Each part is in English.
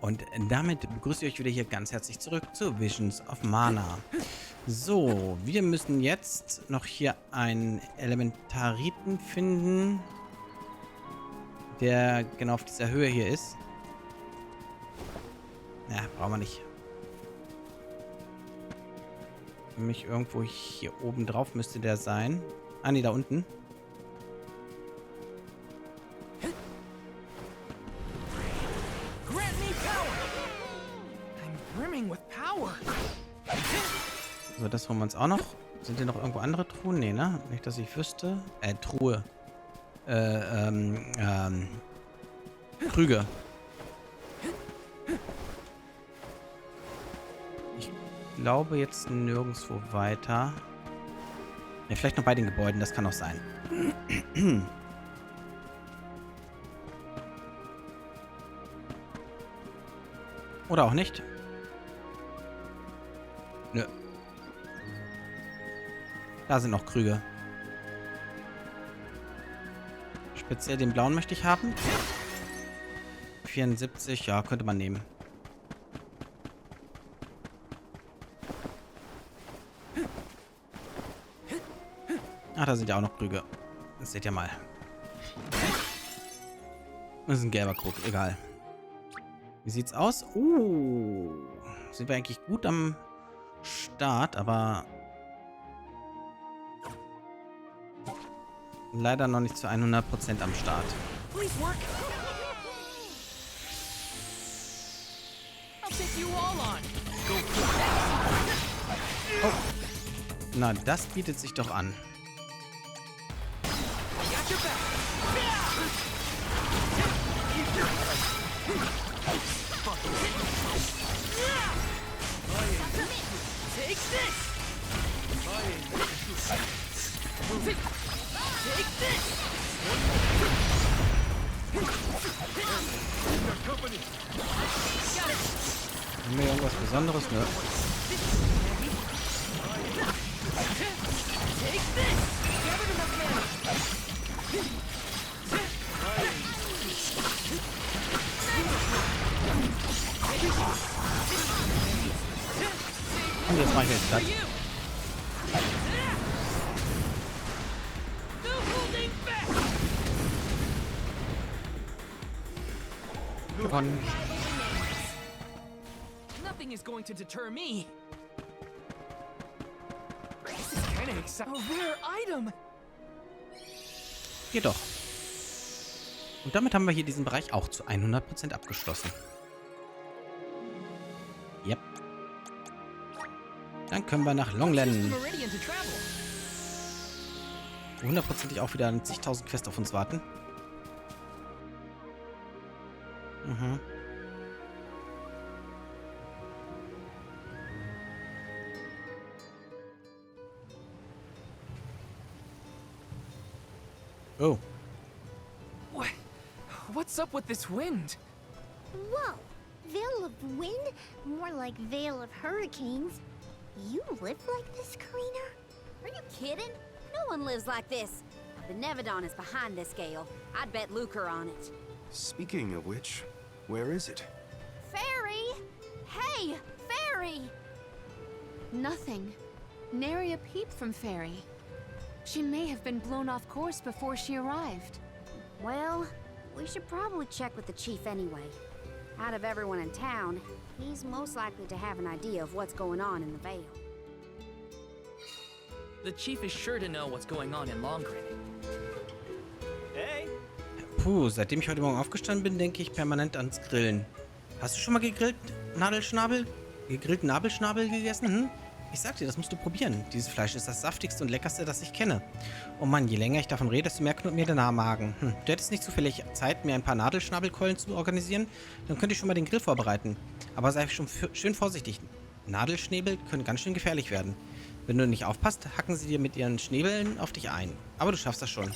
Und damit begrüße ich euch wieder hier ganz herzlich zurück zu Visions of Mana. So, wir müssen jetzt noch hier einen Elementariten finden, der genau auf dieser Höhe hier ist. Ja, brauchen wir nicht. Nämlich irgendwo hier oben drauf müsste der sein. Ah, nee, da unten. So, das holen wir uns auch noch. Sind hier noch irgendwo andere Truhen? Nee, ne? Nicht, dass ich wüsste. Truhe. Krüge. Ich glaube jetzt nirgendwo weiter. Ja, vielleicht noch bei den Gebäuden, das kann auch sein. Oder auch nicht. Nö. Da sind noch Krüge. Speziell den blauen möchte ich haben. 74, ja, könnte man nehmen. Ach, da sind ja auch noch Krüge. Das seht ihr mal. Das ist ein gelber Krug, egal. Wie sieht's aus? Sind wir eigentlich gut am Start, aber leider noch nicht zu 100% am Start. Oh. Na, das bietet sich doch an. Haben wir irgendwas Besonderes? Ne? Und jetzt mache ich jetzt das. Gewonnen. Nothing is going to deter me. This is kind of exciting. A rare item. Jedoch. Und damit haben wir hier diesen Bereich auch zu 100% abgeschlossen. Yep. Dann können wir nach Longland. Hundertprozentig auch wieder an zigtausend Quests auf uns warten. Mhm. Oh. What's up with this wind? Whoa! Veil of wind? More like veil of hurricanes. You live like this, Karina? Are you kidding? No one lives like this. The Nevedon is behind this gale. I'd bet lucre on it. Speaking of which, where is it? Fairy! Hey, Fairy! Nothing. Nary a peep from Fairy. She may have been blown off course before she arrived. Well, we should probably check with the chief anyway. Out of everyone in town, he's most likely to have an idea of what's going on in the Vale. The chief is sure to know what's going on in Longren. Hey! Puh, seitdem ich heute Morgen aufgestanden bin, denke ich permanent ans Grillen. Hast du schon mal gegrillten Nabelschnabel gegessen? Hm? Ich sag dir, das musst du probieren. Dieses Fleisch ist das saftigste und leckerste, das ich kenne. Oh Mann, je länger ich davon rede, desto mehr knurrt mir der Magen. Du hättest nicht zufällig Zeit, mir ein paar Nadelschnabelkeulen zu organisieren? Dann könnte ich schon mal den Grill vorbereiten. Aber sei schon schön vorsichtig. Nadelschnäbel können ganz schön gefährlich werden. Wenn du nicht aufpasst, hacken sie dir mit ihren Schnäbeln auf dich ein. Aber du schaffst das schon.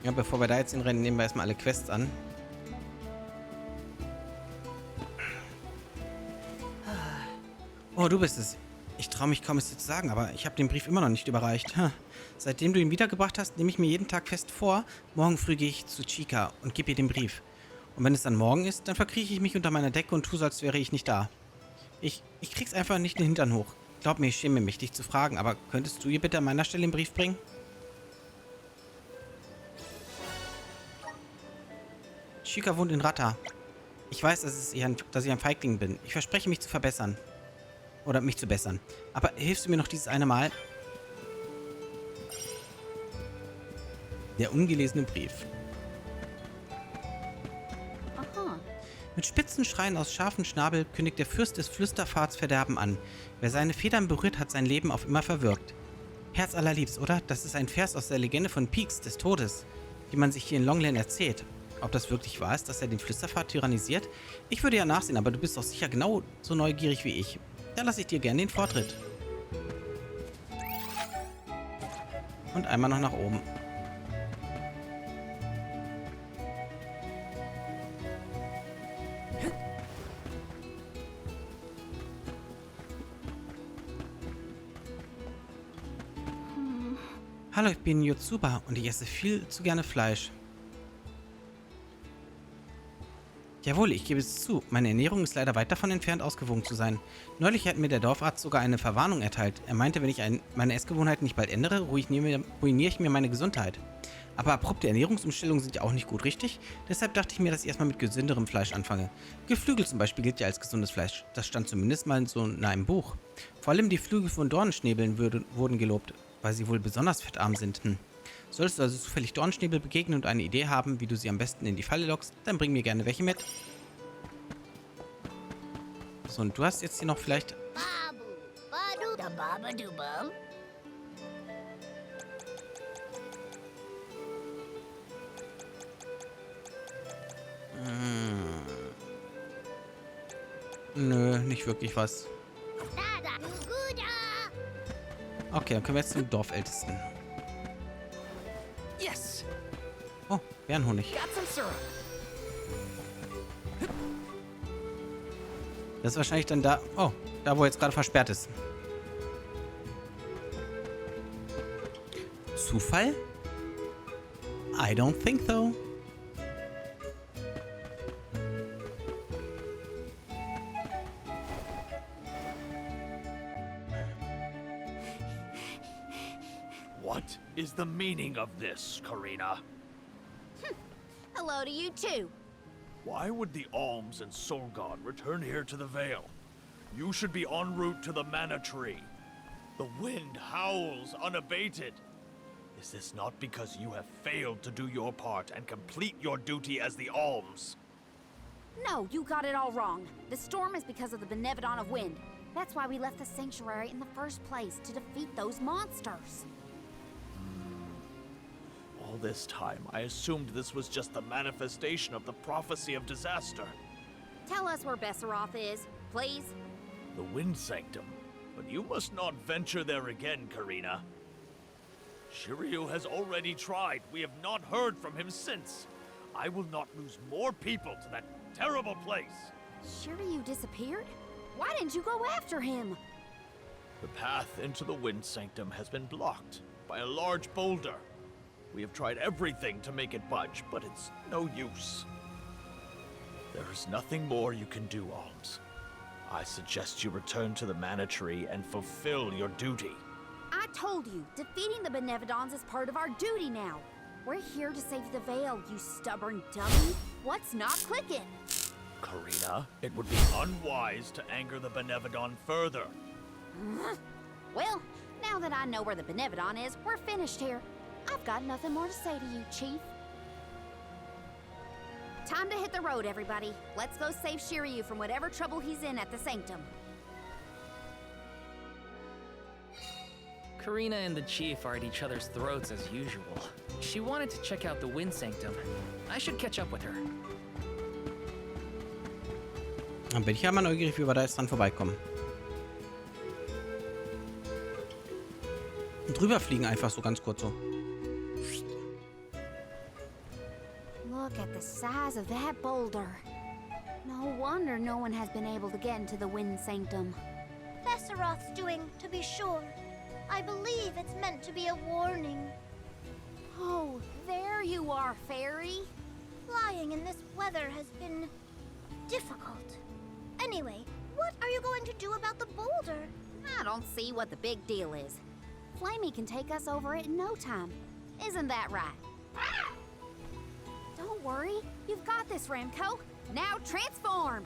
Ja, bevor wir da jetzt hinrennen, nehmen wir erstmal alle Quests an. Oh, du bist es. Ich traue mich kaum, es dir zu sagen, aber ich habe den Brief immer noch nicht überreicht. Seitdem du ihn wiedergebracht hast, nehme ich mir jeden Tag fest vor, morgen früh gehe ich zu Chica und gebe ihr den Brief. Und wenn es dann morgen ist, dann verkrieche ich mich unter meiner Decke und tue so, als wäre ich nicht da. Ich krieg's einfach nicht in den Hintern hoch. Glaub mir, ich schäme mich, dich zu fragen, aber könntest du ihr bitte an meiner Stelle den Brief bringen? Chica wohnt in Ratta. Ich weiß, dass ich ein Feigling bin. Ich verspreche, mich zu verbessern. Oder mich zu bessern. Aber hilfst du mir noch dieses eine Mal? Der ungelesene Brief. Aha. Mit spitzen Schreien aus scharfem Schnabel kündigt der Fürst des Flüsterpfads Verderben an. Wer seine Federn berührt, hat sein Leben auf immer verwirkt. Herz allerliebst, oder? Das ist ein Vers aus der Legende von Peaks, des Todes, die man sich hier in Longland erzählt. Ob das wirklich wahr ist, dass er den Flüsterpfad tyrannisiert? Ich würde ja nachsehen, aber du bist doch sicher genau so neugierig wie ich. Da lasse ich dir gerne den Vortritt. Und einmal noch nach oben. Hallo, ich bin Yotsuba und ich esse viel zu gerne Fleisch. Jawohl, ich gebe es zu. Meine Ernährung ist leider weit davon entfernt, ausgewogen zu sein. Neulich hat mir der Dorfarzt sogar eine Verwarnung erteilt. Er meinte, wenn ich meine Essgewohnheiten nicht bald ändere, ruiniere ich mir meine Gesundheit. Aber abrupte Ernährungsumstellungen sind ja auch nicht gut, richtig? Deshalb dachte ich mir, dass ich erstmal mit gesünderem Fleisch anfange. Geflügel zum Beispiel gilt ja als gesundes Fleisch. Das stand zumindest mal in so einem Buch. Vor allem die Flügel von Dornenschnäbeln wurden gelobt, weil sie wohl besonders fettarm sind. Solltest du also zufällig Dornschnäbel begegnen und eine Idee haben, wie du sie am besten in die Falle lockst, dann bring mir gerne welche mit. So, und du hast jetzt hier noch vielleicht... Babu, badu, da babadubum. Nö, nicht wirklich was. Da, guda. Okay, dann können wir jetzt zum Dorfältesten. Yes! Oh, Bärenhonig. Got some syrup. Das ist wahrscheinlich dann da... Oh, da wo jetzt gerade versperrt ist. Zufall? I don't think so. What is the meaning of this, Karina? Hello to you too. Why would the Alms and Soul God return here to the Vale? You should be en route to the Mana Tree. The wind howls unabated. Is this not because you have failed to do your part and complete your duty as the Alms? No, you got it all wrong. The storm is because of the Benevodon of Wind. That's why we left the sanctuary in the first place, to defeat those monsters. All this time, I assumed this was just the manifestation of the prophecy of disaster. Tell us where Besseroth is, please. The Wind Sanctum. But you must not venture there again, Karina. Shiryu has already tried. We have not heard from him since. I will not lose more people to that terrible place. Shiryu disappeared? Why didn't you go after him? The path into the Wind Sanctum has been blocked by a large boulder. We have tried everything to make it budge, but it's no use. There is nothing more you can do, Alms. I suggest you return to the Mana Tree and fulfill your duty. I told you, defeating the Benevodons is part of our duty now. We're here to save the Vale, you stubborn dummy. What's not clicking? Karina, it would be unwise to anger the Benevodon further. Well, now that I know where the Benevodon is, we're finished here. I've got nothing more to say to you, Chief. Time to hit the road, everybody. Let's go save Shiryu from whatever trouble he's in at the Sanctum. Karina and the Chief are at each other's throats as usual. She wanted to check out the Wind Sanctum. I should catch up with her. Dann bin ich ja mal neugierig, wie wir da jetzt dran vorbeikommen. Und drüber fliegen einfach so ganz kurz so. Look at the size of that boulder. No wonder no one has been able to get into the Wind Sanctum. Besser Sephiroth's doing, to be sure. I believe it's meant to be a warning. Oh, there you are, Fairy. Flying in this weather has been difficult. Anyway, what are you going to do about the boulder? I don't see what the big deal is. Flamey can take us over it in no time. Isn't that right? Don't worry, you've got this, Ramco. Now transform!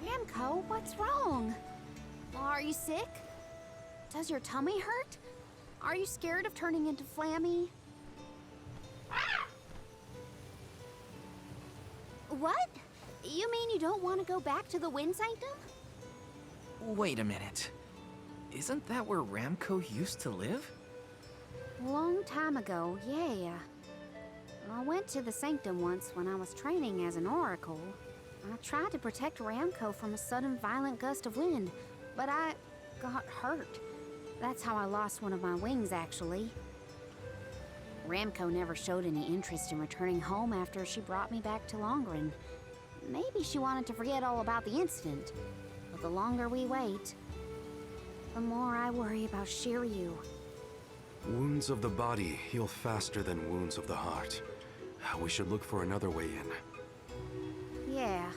Ramco, what's wrong? Are you sick? Does your tummy hurt? Are you scared of turning into Flammy? What? You mean you don't want to go back to the Wind Sanctum? Wait a minute. Isn't that where Ramco used to live? Long time ago, yeah. I went to the Sanctum once when I was training as an oracle. I tried to protect Ramco from a sudden violent gust of wind, but I got hurt. That's how I lost one of my wings, actually. Ramco never showed any interest in returning home after she brought me back to Longren. Maybe she wanted to forget all about the incident. But the longer we wait, the more I worry about Shiryu. Wounds of the body heal faster than wounds of the heart. We should look for another way in. Yeah.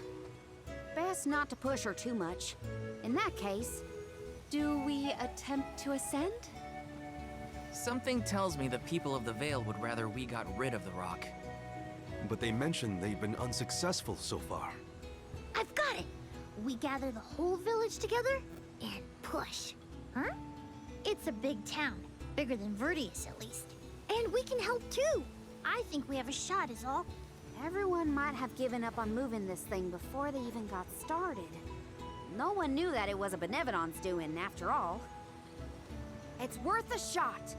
Best not to push her too much. In that case, Do we attempt to ascend? Something tells me the people of the Vale would rather we got rid of the rock. But they mentioned they've been unsuccessful so far. I've got it! We gather the whole village together and push. Huh? It's a big town. Bigger than Verdius, at least. And we can help too. I think we have a shot is all. everyone might have given up on moving this thing before they even got started. No one knew that it was a Benevolent's doing, after all. It's worth a shot.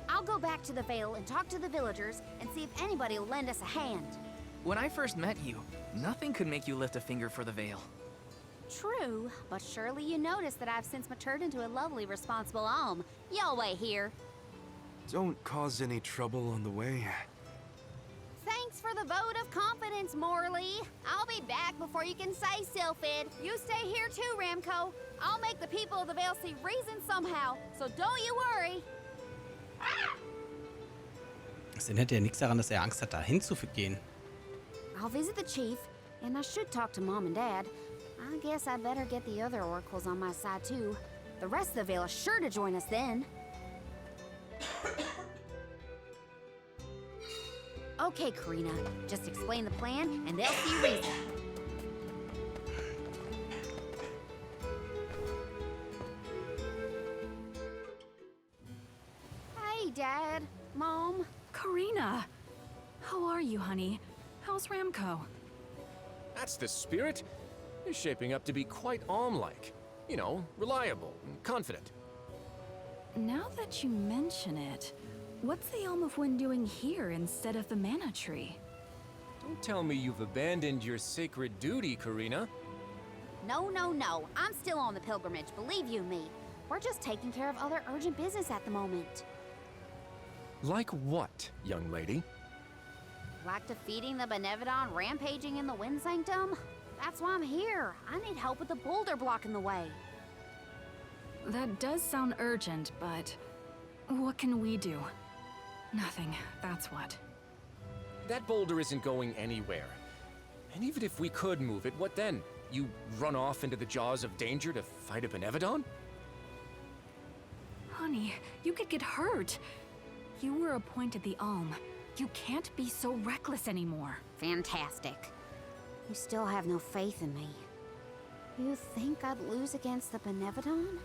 I'll go back to the Vale and talk to the villagers and see if anybody will lend us a hand. When I first met you, nothing could make you lift a finger for the Vale. True, but surely you noticed that I've since matured into a lovely, responsible alm. Y'all wait here. Don't cause any trouble on the way. Thanks for the vote of confidence, Morley. I'll be back before you can say Sylphid. You stay here too, Ramco. I'll make the people of the Vale see reason somehow, so don't you worry. Es ändert ja nichts daran, dass er Angst hat, da hinzugehen. I'll visit the chief, and I should talk to Mom and Dad. I guess I better get the other oracles on my side too. The rest of the Vale is sure to join us then. Okay, Karina, just explain the plan, and they'll see reason. Hey, Dad, Mom. Karina! How are you, honey? How's Ramco? That's the spirit. He's shaping up to be quite Alm-like. You know, reliable and confident. Now that you mention it, what's the Elm of Wind doing here instead of the Mana Tree? Don't tell me you've abandoned your sacred duty, Karina. No, no, no. I'm still on the pilgrimage, believe you me. We're just taking care of other urgent business at the moment. Like what, young lady? Like defeating the Benevolent rampaging in the Wind Sanctum? That's why I'm here. I need help with the boulder blocking the way. That does sound urgent, but what can we do? Nothing, that's what. That boulder isn't going anywhere. And even if we could move it, what then? You run off into the jaws of danger to fight a Benevolent? Honey, you could get hurt. You were appointed the Alm. You can't be so reckless anymore. Fantastic. You still have no faith in me. You think I'd lose against the Benevolent?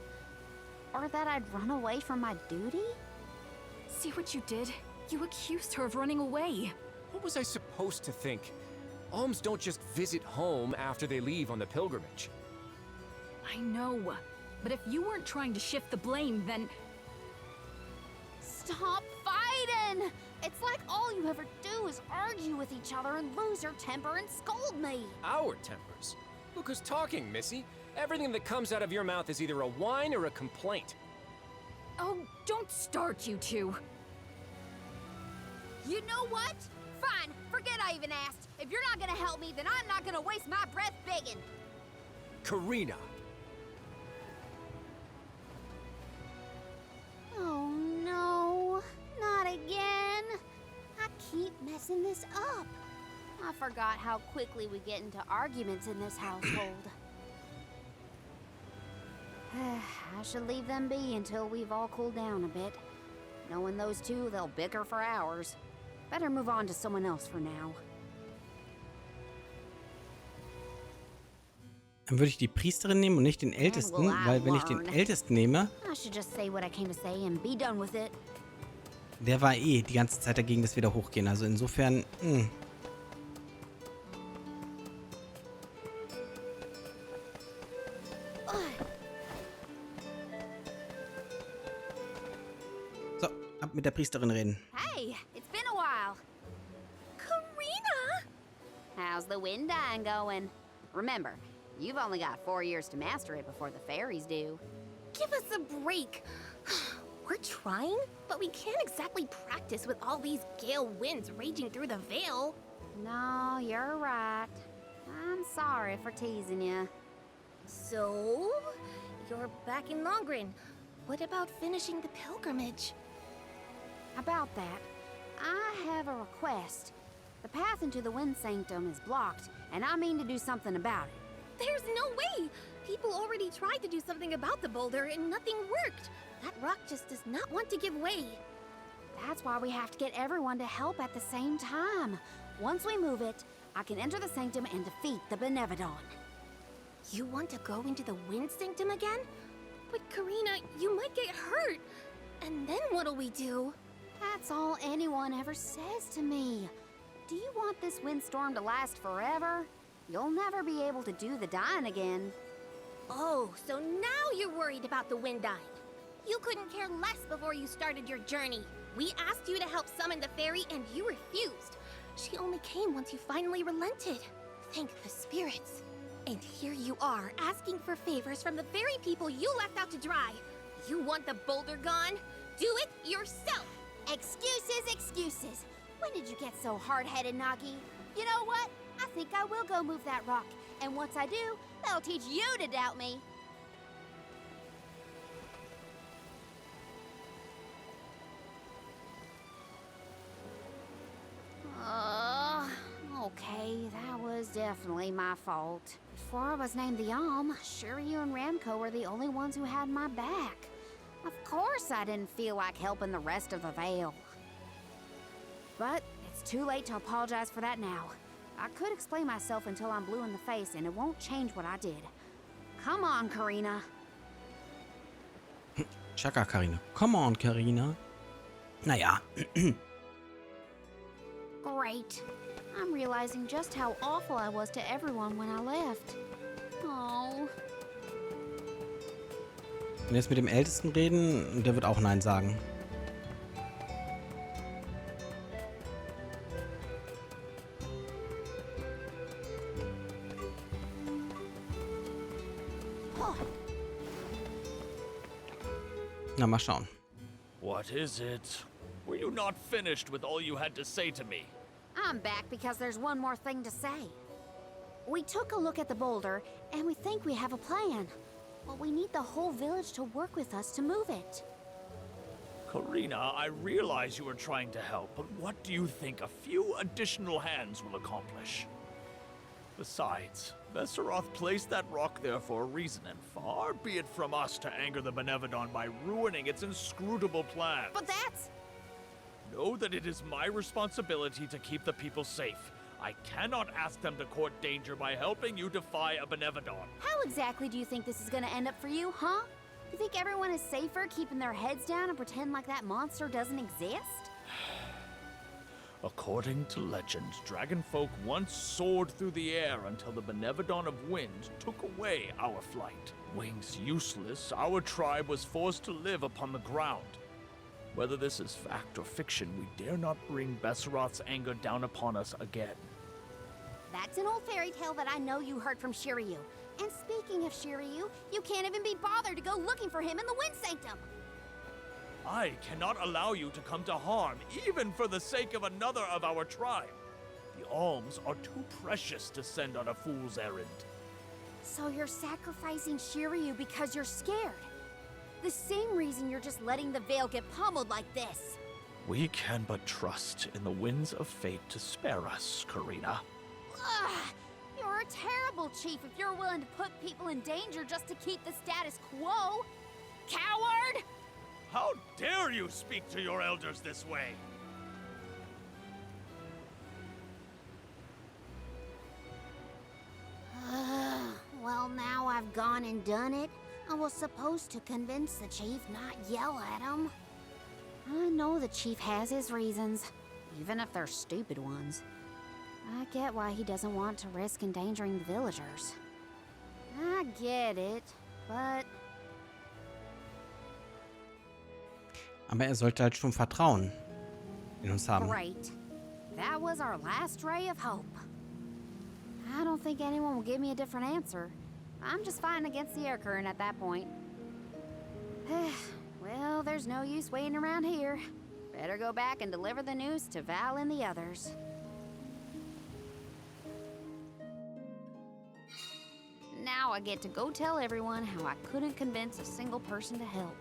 Or that I'd run away from my duty? See what you did? You accused her of running away. What was I supposed to think? Alms don't just visit home after they leave on the pilgrimage. I know, but if you weren't trying to shift the blame, then... Stop fighting! It's like all you ever do is argue with each other and lose your temper and scold me. Our tempers? Look who's talking, Missy. Everything that comes out of your mouth is either a whine or a complaint. Oh, don't start, you two. You know what? Fine, forget I even asked. If you're not gonna help me, then I'm not gonna waste my breath begging. Karina! Oh no, not again. I keep messing this up. I forgot how quickly we get into arguments in this household. I should leave them be until we've all cooled down a bit. Knowing those two, they'll bicker for hours. Better move on to someone else for now. Dann würde ich die Priesterin nehmen und nicht den Ältesten, weil wenn ich den Ältesten nehme, I should just say what I came to say and be done with it. der war eh die ganze Zeit dagegen, dass wir da hochgehen. Also insofern, So, ab mit der Priesterin reden. Hey, it's been a while. Karina! How's the wind dying going? Remember, you've only got 4 years to master it before the fairies do. Give us a break. We're trying, but we can't exactly practice with all these gale winds raging through the veil. No, you're right. I'm sorry for teasing you. So, you're back in Longren. What about finishing the pilgrimage? About that, I have a request. The path into the Wind Sanctum is blocked, and I mean to do something about it. There's no way! People already tried to do something about the boulder and nothing worked. That rock just does not want to give way. That's why we have to get everyone to help at the same time. Once we move it, I can enter the sanctum and defeat the Benevodon. You want to go into the Wind Sanctum again? But Karina, you might get hurt. And then what'll we do? That's all anyone ever says to me. Do you want this windstorm to last forever? You'll never be able to do the dying again. Oh, so now you're worried about the wind dying. You couldn't care less before you started your journey. We asked you to help summon the fairy and you refused. She only came once you finally relented. Thank the spirits. And here you are, asking for favors from the very people you left out to dry. You want the boulder gone? Do it yourself! Excuses, excuses. When did you get so hard-headed, Nagi? You know what? I think I will go move that rock. And once I do, that'll teach you to doubt me. Okay, that was definitely my fault. Before I was named the Shiryu and Ramco were the only ones who had my back. Of course I didn't feel like helping the rest of the Vale. But it's too late to apologize for that now. I could explain myself until I'm blue in the face, and it won't change what I did. Come on, Karina. Chaka, Karina. Come on, Karina. Naja. Great. I'm realizing just how awful I was to everyone when I left. Oh. Und jetzt mit dem Ältesten reden, und der wird auch Nein sagen. Na, mal schauen. What is it? Were you not finished with all you had to say to me? I'm back because there's one more thing to say. We took a look at the boulder, and we think we have a plan. But we need the whole village to work with us to move it. Karina, I realize you are trying to help, but what do you think a few additional hands will accomplish? Besides, Besseroth placed that rock there for a reason, and far be it from us to anger the Benevodon by ruining its inscrutable plans. But that's... Know that it is my responsibility to keep the people safe. I cannot ask them to court danger by helping you defy a Benevodon. How exactly do you think this is gonna end up for you, huh? You think everyone is safer keeping their heads down and pretend like that monster doesn't exist? According to legend, dragonfolk once soared through the air until the Benevodon of Wind took away our flight. Wings useless, our tribe was forced to live upon the ground. Whether this is fact or fiction, we dare not bring Besseroth's anger down upon us again. That's an old fairy tale that I know you heard from Shiryu. And speaking of Shiryu, you can't even be bothered to go looking for him in the Wind Sanctum. I cannot allow you to come to harm, even for the sake of another of our tribe. The alms are too precious to send on a fool's errand. So you're sacrificing Shiryu because you're scared? The same reason you're just letting the Veil get pummeled like this. We can but trust in the winds of fate to spare us, Karina. Ugh, you're a terrible chief if you're willing to put people in danger just to keep the status quo. Coward! How dare you speak to your elders this way? Well, now I've gone and done it. I was supposed to convince the chief, not yell at him. I know the chief has his reasons, even if they're stupid ones. I get why he doesn't want to risk endangering the villagers. I get it, but... Aber sollte halt schon Vertrauen in uns haben. Great. That was our last ray of hope. I don't think anyone will give me a different answer. I'm just fighting against the air current at that point. Well, there's no use waiting around here. Better go back and deliver the news to Val and the others. Now I get to go tell everyone how I couldn't convince a single person to help.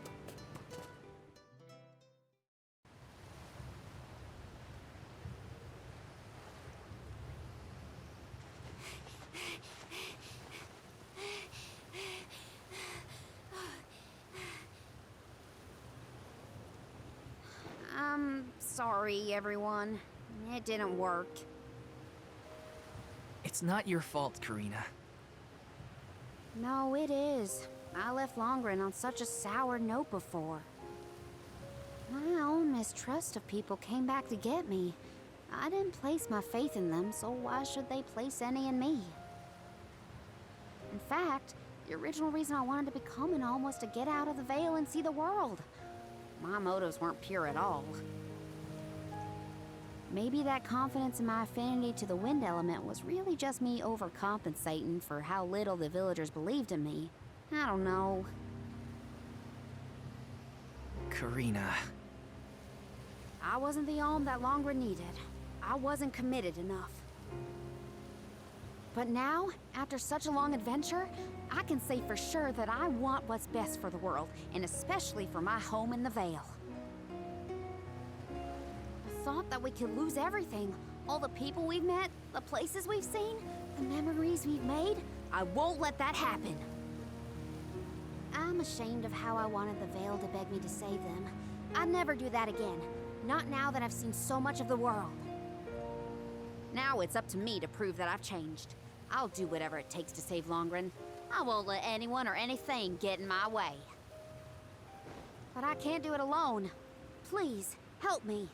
Sorry, everyone. It didn't work. It's not your fault, Karina. No, it is. I left Longren on such a sour note before. My own mistrust of people came back to get me. I didn't place my faith in them, so why should they place any in me? In fact, the original reason I wanted to become an alm was to get out of the Veil and see the world. My motives weren't pure at all. Maybe that confidence in my affinity to the wind element was really just me overcompensating for how little the villagers believed in me. I don't know. Karina. I wasn't the alm that Longren needed. I wasn't committed enough. But now, after such a long adventure, I can say for sure that I want what's best for the world, and especially for my home in the Veil. The thought that we could lose everything, all the people we've met, the places we've seen, the memories we've made, I won't let that happen. I'm ashamed of how I wanted the Veil to beg me to save them. I'd never do that again, not now that I've seen so much of the world. Now it's up to me to prove that I've changed. I'll do whatever it takes to save Longren. I won't let anyone or anything get in my way. But I can't do it alone. Please, help me.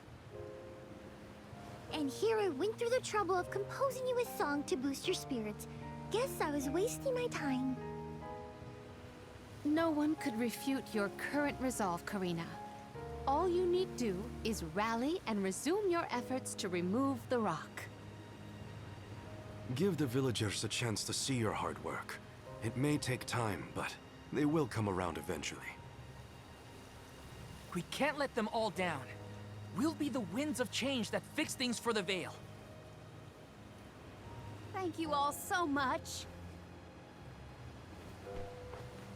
And here I went through the trouble of composing you a song to boost your spirits. Guess I was wasting my time. No one could refute your current resolve, Karina. All you need do is rally and resume your efforts to remove the rock. Give the villagers a chance to see your hard work. It may take time, but they will come around eventually. We can't let them all down. We'll be the winds of change that fix things for the Veil. Thank you all so much.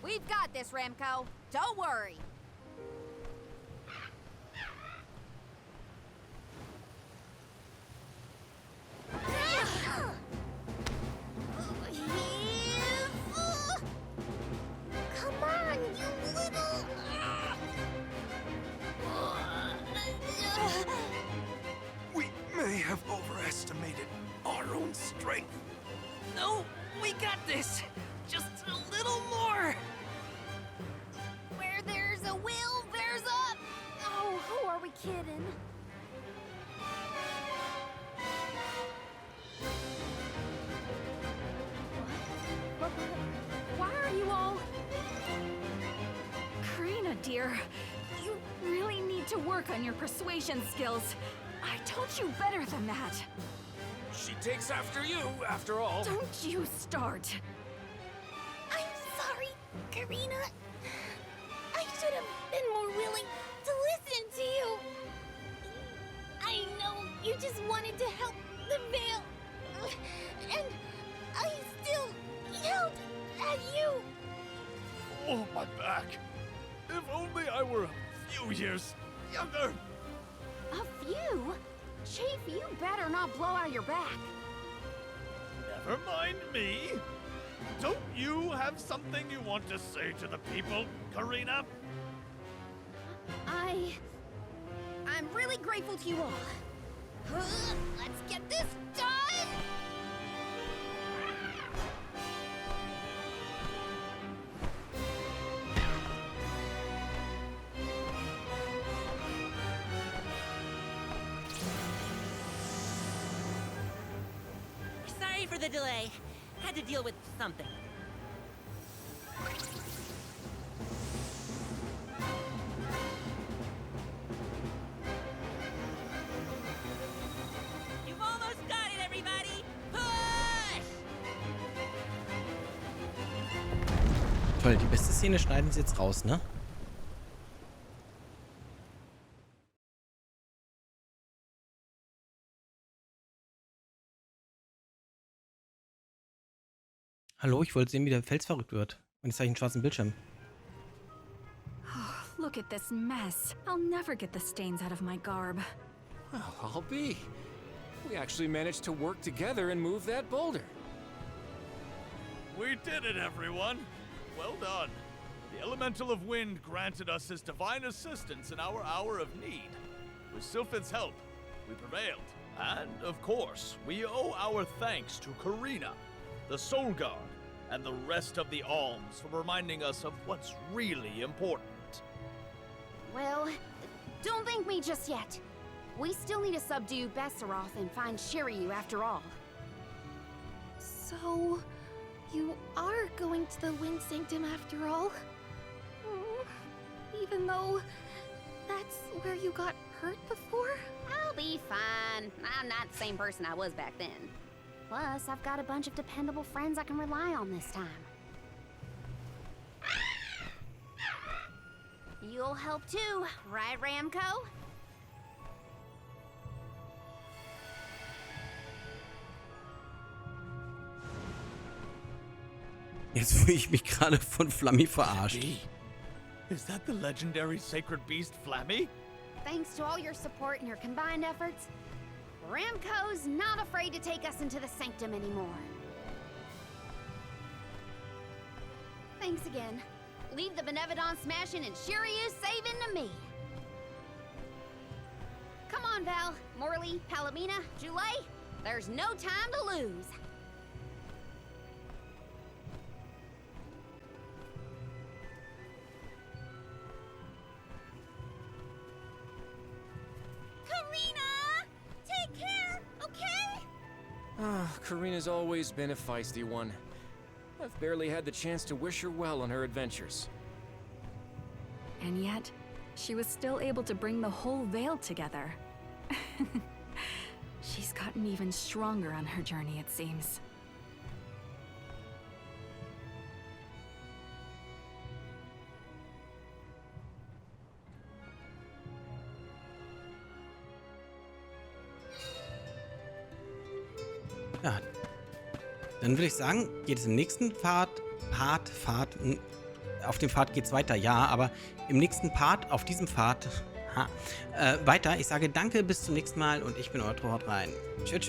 We've got this, Remco. Don't worry. Come on, you little... We may have overestimated our own strength. No, we got this. Just a little more. Where there's a will, there's a... Oh, who are we kidding? What? Why are you all... Karina, dear, you really need to work on your persuasion skills. I told you better than that. She takes after you, after all. Don't you start. I'm sorry, Karina. I should have been more willing to just wanted to help the Veil. And I still yelled at you. Oh, my back. If only I were a few years younger. A few? Chief, you better not blow out your back. Never mind me. Don't you have something you want to say to the people, Karina? I'm really grateful to you all. Let's get this done! Sorry for the delay. Had to deal with something. You've almost got it, everybody! Push! Toll, die beste Szene schneiden sie jetzt raus, ne? Hallo, ich wollte sehen, wie der Fels verrückt wird. Und jetzt habe ich einen schwarzen Bildschirm. Look at this mess. I'll never get the stains out of my garb. Well, I'll be. We actually managed to work together and move that boulder. We did it, everyone. Well done. The Elemental of Wind granted us his divine assistance in our hour of need. With Sylphin's help, we prevailed. And, of course, we owe our thanks to Karina, the Soul Guard, and the rest of the Alms for reminding us of what's really important. Well, don't thank me just yet. We still need to subdue Besseroth and find Shiryu after all. So, you are going to the Wind Sanctum after all? Even though that's where you got hurt before? I'll be fine. I'm not the same person I was back then. Plus, I've got a bunch of dependable friends I can rely on this time. You'll help too, right, Ramco? Jetzt fühle ich mich gerade von Flammy verarscht. Is that the legendary sacred beast Flammy? Thanks to all your support and your combined efforts, Ramco's not afraid to take us into the Sanctum anymore. Thanks again. Leave the Benevodon smashing and Shiryu saving to me. Come on, Val, Morley, Palomina, Joulet. There's no time to lose. Karina's always been a feisty one. I've barely had the chance to wish her well on her adventures. And yet, she was still able to bring the whole Vale together. She's gotten even stronger on her journey, it seems. Ja, dann würde ich sagen, geht es im nächsten auf dem Pfad geht es weiter, ja, aber im nächsten Part, auf diesem Pfad, weiter. Ich sage danke, bis zum nächsten Mal und ich bin Eutro, haut rein. Tschüss.